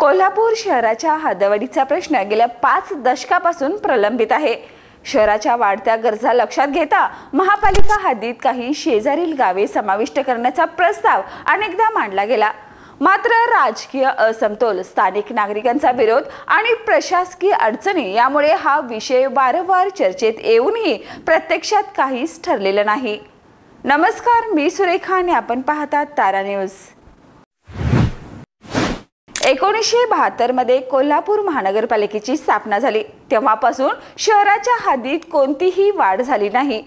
कोल्हापूर शहराच्या हदवाढीचा प्रश्न गेल्या 5 दशकापासून प्रलंबित आहे। शहराच्या वाढत्या गरजा लक्षात घेता महापालिका हद्दीत काही शेजारील गावे समाविष्ट करण्याचा प्रस्ताव अनेकदा मांडला गेला। मात्र राजकीय असमतोल, स्थानिक नागरिकांचा विरोध आणि प्रशासकीय अडचणी यामुळे हा विषय वारंवार चर्चेत येऊनही प्रत्यक्षात काहीच ठरलेलं नाही। नमस्कार, मी सुरेखा आणि आपण पाहतात तारा न्यूज। 1972 मध्ये कोल्हापूर महानगरपालिकेची स्थापना झाली। तेव्हापासून शहराच्या हद्दीत कोणतीही वाढ झाली नाही।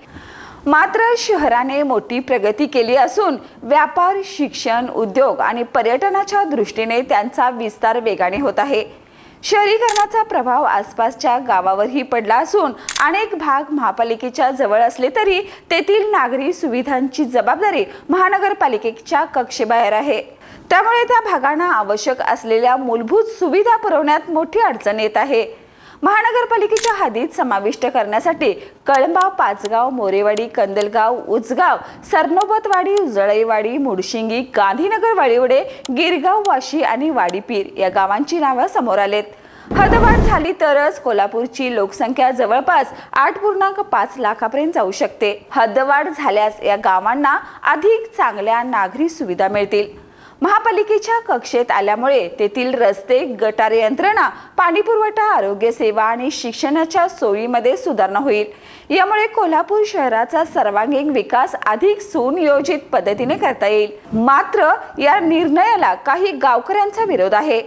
मात्र शहराने मोठी प्रगती केली असून व्यापार, शिक्षण, उद्योग आणि पर्यटनाच्या दृष्टीने त्यांचा विस्तार वेगाने होत आहे। शहरीकरणाचा प्रभाव आसपासच्या गावावरही पडला असून अनेक भाग महापालिकेच्या जवळ असले तरी तेथील नागरी सुविधांची जबाबदारी महानगरपालिकेच्या कक्षेबाहेर आहे। त्यामुळे त्या भागांना आवश्यक असलेल्या मूलभूत सुविधा पुरवण्यात मोठी अडचण येत आहे। महानगरपालिकेच्या हद्दीत समाविष्ट करण्यासाठी कळंबा, पाचगाव, मोरेवाडी, कंदलगाव, उचगाव, सरनोबतवाडी, उजळईवाडी, मुडशिंगी, गांधीनगर, वाळीवडे, गिरगाव, वाशी आणि वाडीपीर या गावांची नावे समोर आलेत। हद्दवाढ झाली तरच कोल्हापूरची लोकसंख्या जवळपास 8.5 लाखापर्यंत जाऊ शकते। हद्दवाढ झाल्यास या गावांना अधिक चांगल्या नागरी सुविधा मिळतील। महापालिकेच्या कक्षेत आल्यामुळे तेथील रस्ते, गटार यंत्रणा, पाणीपुरवठा, आरोग्य सेवा आणि शिक्षणाच्या सोयीमध्ये सुधारणा होईल। यामुळे कोल्हापूर शहराचा सर्वांगीण विकास अधिक सुनियोजित पद्धतीने करता येईल। मात्र या निर्णयाला काही गावकऱ्यांचा विरोध आहे।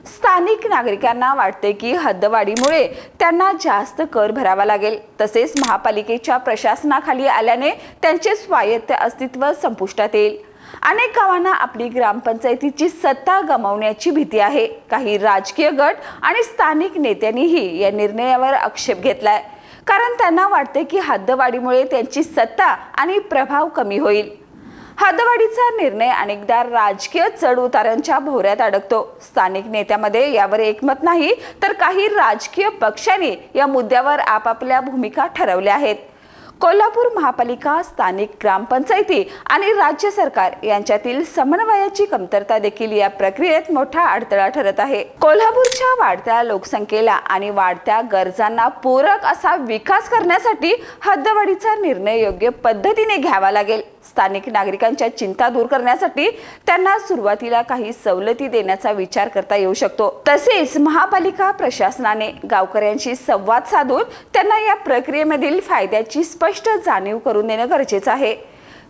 स्थानिक नागरिकांना वाटते की हद्दवाढीमुळे त्यांना जास्त कर भरावा लागेल, तसेच महापालिकेच्या प्रशासनाखाली आल्याने त्यांचे स्वायत्त अस्तित्व संपुष्टात येईल। अनेक गावांना आपली ग्रामपंचायतीची सत्ता गमावण्याची भीती आहे। काही राजकीय गट आणि स्थानिक नेत्यांनीही या निर्णयावर आक्षेप घेतलाय, कारण त्यांना वाटते की हद्दवाढीमुळे त्यांची सत्ता आणि प्रभाव कमी होईल। हद्दवाढीचा निर्णय अनेकदा राजकीय चढउतारांच्या भोवऱ्यात अडकतो। स्थानिक नेत्यांमध्ये यावर एकमत नाही, तर काही राजकीय पक्षांनी या मुद्द्यावर आपापल्या भूमिका ठरवल्या आहेत। कोल्हापूर महापालिका, स्थानिक ग्रामपंचायती आणि राज्य सरकार यांच्यातील समन्वयाची कमतरता देखील या प्रक्रियेत मोठा अडथळा ठरत आहे। कोल्हापूरच्या वाढत्या लोकसंख्येला आणि वाढत्या गरजांना पूरक असा विकास करण्यासाठी हद्दवाढीचा निर्णय योग्य पद्धतीने घ्यावा लागेल। स्थानिक नागरिकांच्या चिंता दूर करण्यासाठी त्यांना सुरुवातीला काही सवलती देण्याचा विचार करता येऊ शकतो। तसेच महापालिका प्रशासनाने गावकऱ्यांशी संवाद साधून त्यांना या प्रक्रियेमधील फायद्याची स्पष्ट जाणीव करून देणे गरजेचे आहे।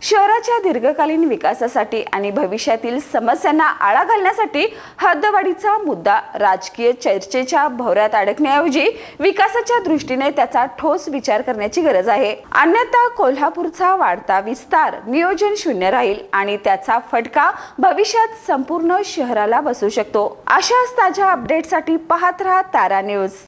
शहराच्या दीर्घकालीन विकासासाठी आणि भविष्यातील समस्यांना आळा घालण्यासाठी हद्दवाढीचा मुद्दा राजकीय चर्चेच्या भोवऱ्यात अडकण्याऐवजी विकासाच्या दृष्टीने त्याचा ठोस विचार करण्याची गरज आहे। अन्यथा कोल्हापूरचा वाढता विस्तार नियोजन शून्य राहील आणि त्याचा फटका भविष्यात संपूर्ण शहराला बसू शकतो। अशाच ताज्या अपडेटसाठी पाहत रहा तारा न्यूज।